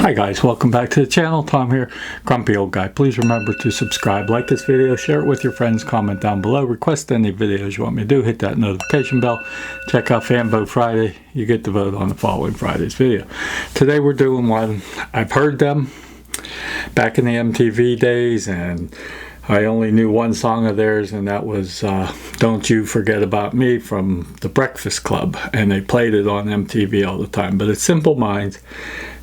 Hi guys, welcome back to the channel. Tom here, Grumpy Old Guy. Please remember to subscribe, like this video, share it with your friends, comment down below, request any videos you want me to do, hit that notification bell, check out Fan Vote Friday. You get to vote on the following Friday's video. Today we're doing one, I've heard them back in the MTV days, and I only knew one song of theirs, and that was Don't You Forget About Me from the Breakfast Club, and they played it on MTV all the time. But it's Simple Minds,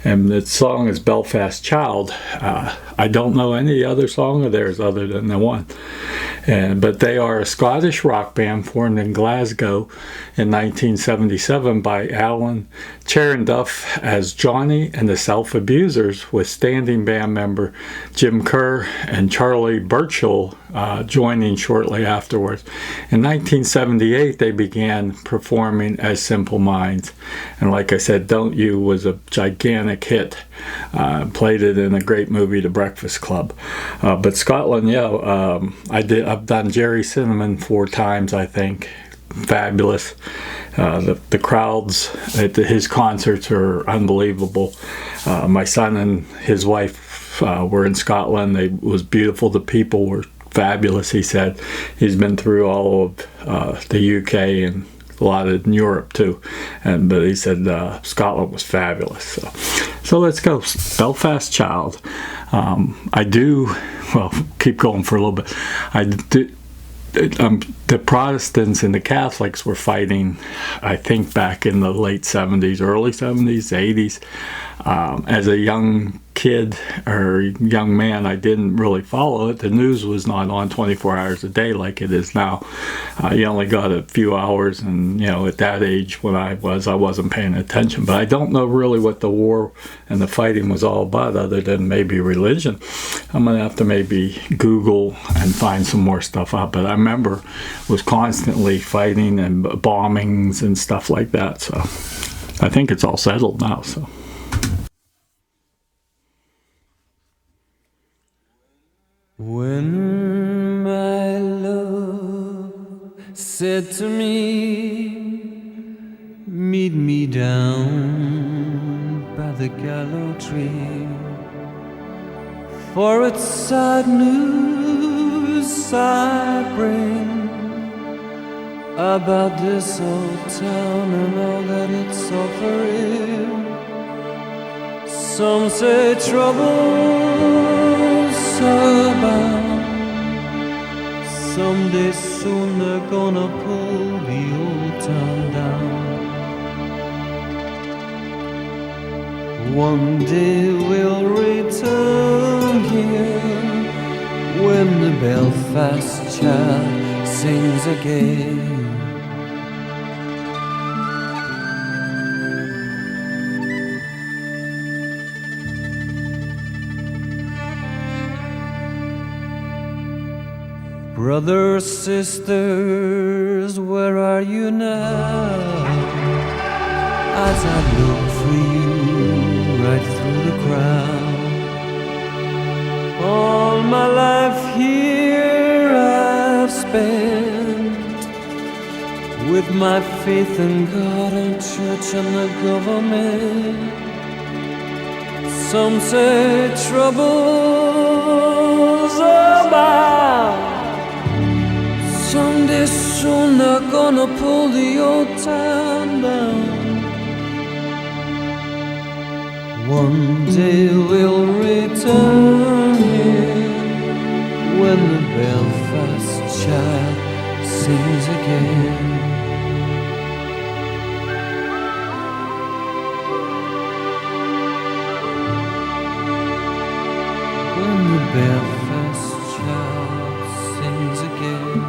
and the song is Belfast Child. I don't know any other song of theirs other than the one. But they are a Scottish rock band formed in Glasgow in 1977 by Alan Cherenduff as Johnny and the Self-Abusers, with standing band member Jim Kerr and Charlie Burchill joining shortly afterwards. In 1978 they began performing as Simple Minds, and like I said, Don't You was a gigantic hit. Played it in a great movie, The Breakfast Club. But Scotland, yeah, I've done Jerry Cinnamon 4 times, I think. Fabulous. The crowds at his concerts are unbelievable. My son and his wife were in Scotland. It was beautiful. The people were fabulous, he said. He's been through all of the UK and a lot of Europe too, but he said Scotland was fabulous. So let's go. Belfast Child. Keep going for a little bit. The Protestants and the Catholics were fighting, I think, back in the late 70s, early 70s, 80s. As a young kid or young man, I didn't really follow it. The news was not on 24 hours a day like it is now. You only got a few hours, and at that age when I wasn't paying attention. But I don't know really what the war and the fighting was all about, other than maybe religion. I'm gonna have to maybe Google and find some more stuff out. But I remember it was constantly fighting and bombings and stuff like that. So I think it's all settled now. So. When my love said to me, meet me down by the gallows tree, for it's sad news I bring about this old town and all that it's offering. Some say trouble's abound. Someday soon they're gonna pull the old town down. One day we'll return here when the Belfast Child sings again. Brothers, sisters, where are you now? As I look for you right through the crowd. All my life here I've spent with my faith in God and church and the government. Some say trouble's abound. Someday soon they're gonna pull the old town down. One day we'll return here when the Belfast Child sings again. When the Belfast Child sings again.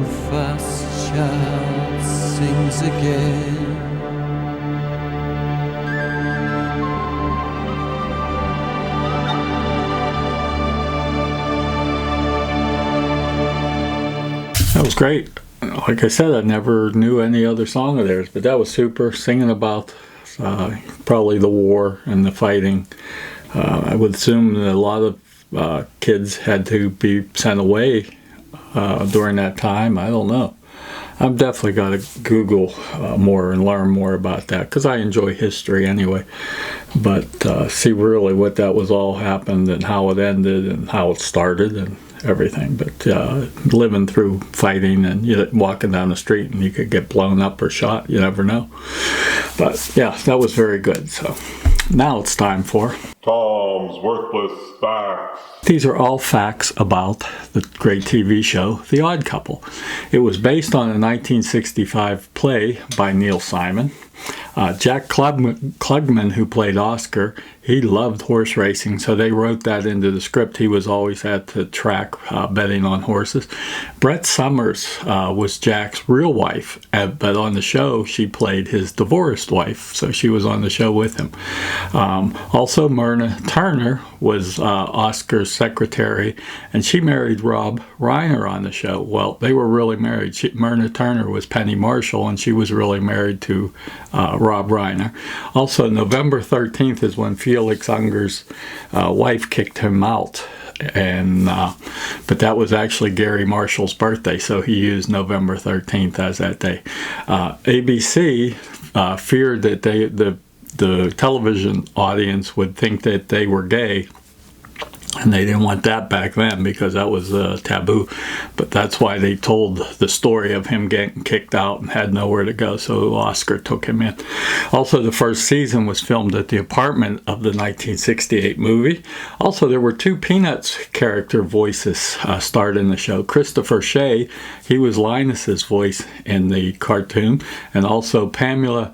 Belfast child sings again. That was great. Like I said, I never knew any other song of theirs, but that was super. Singing about probably the war and the fighting. I would assume that a lot of kids had to be sent away during that time. I don't know. I've definitely got to Google more and learn more about that because I enjoy history anyway. But see really what that was all happened and how it ended and how it started and everything. But living through fighting and walking down the street and you could get blown up or shot, you never know. But yeah, that was very good. So now it's time for Tom's Worthless Facts. These are all facts about the great TV show, The Odd Couple. It was based on a 1965 play by Neil Simon. Jack Klugman, who played Oscar, he loved horse racing, so they wrote that into the script. He was always at the track betting on horses. Brett Summers was Jack's real wife, but on the show she played his divorced wife, so she was on the show with him. Also, Myrna Turner was Oscar's secretary, and she married Rob Reiner on the show. Well, they were really married. Myrna Turner was Penny Marshall, and she was really married to Rob Reiner. Also, November 13th is when Felix Unger's wife kicked him out, and but that was actually Gary Marshall's birthday, so he used November 13th as that day. ABC feared that the television audience would think that they were gay, and they didn't want that back then because that was taboo. But that's why they told the story of him getting kicked out and had nowhere to go, so Oscar took him in. Also, the first season was filmed at the apartment of the 1968 movie. Also, there were two Peanuts character voices starred in the show. Christopher Shea, he was Linus's voice in the cartoon, and also Pamela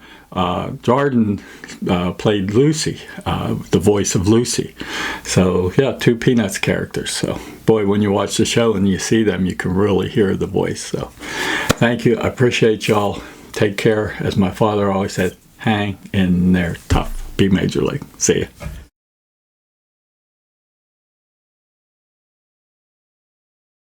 Jordan played Lucy, the voice of Lucy. So yeah, two Peanuts characters. So boy, when you watch the show and you see them, you can really hear the voice. So thank you. I appreciate y'all. Take care. As my father always said, hang in there tough. Be Major League. See ya.